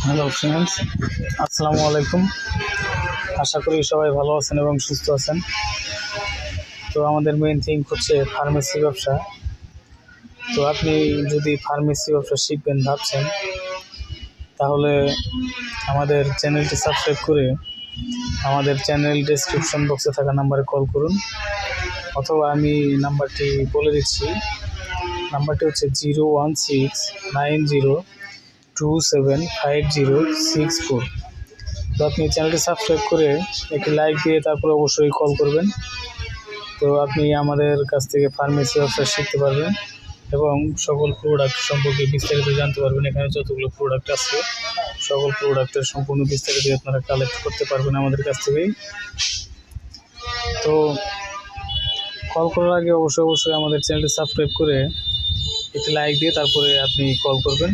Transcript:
Hello friends, আসসালামু আলাইকুম। আশা করি সবাই ভালো আছেন এবং সুস্থ আছেন। তো আমাদের মেইন থিং হচ্ছে ফার্মেসি ব্যবসা। তো আপনি যদি ফার্মেসি ব্যবসা শিখবেন ভাবছেন, তাহলে আমাদের চ্যানেলটি সাবস্ক্রাইব করে আমাদের চ্যানেল ডেসক্রিপশন বক্সে থাকা নাম্বারে কল করুন, অথবা আমি নাম্বারটি বলে দিচ্ছি। নাম্বারটি হচ্ছে 01690275064। তো আপনি চ্যানেলটি সাবস্ক্রাইব করে একটি লাইক দিয়ে তারপর অবশ্যই কল করবেন। তো আপনি আমাদের কাছ থেকে ফার্মেসি ব্যবসা শিখতে পারবেন এবং সকল প্রোডাক্ট সম্পর্কে বিস্তারিত জানতে পারবেন। এখানে যতগুলো প্রোডাক্ট আছে সকল প্রোডাক্টের সম্পূর্ণ বিস্তারিত আপনারা কালেক্ট করতে পারবেন আমাদের কাছ থেকেই। তো কল করার আগে অবশ্যই আমাদের চ্যানেলটি সাবস্ক্রাইব করে একটি লাইক দিয়ে তারপরে আপনি কল করবেন।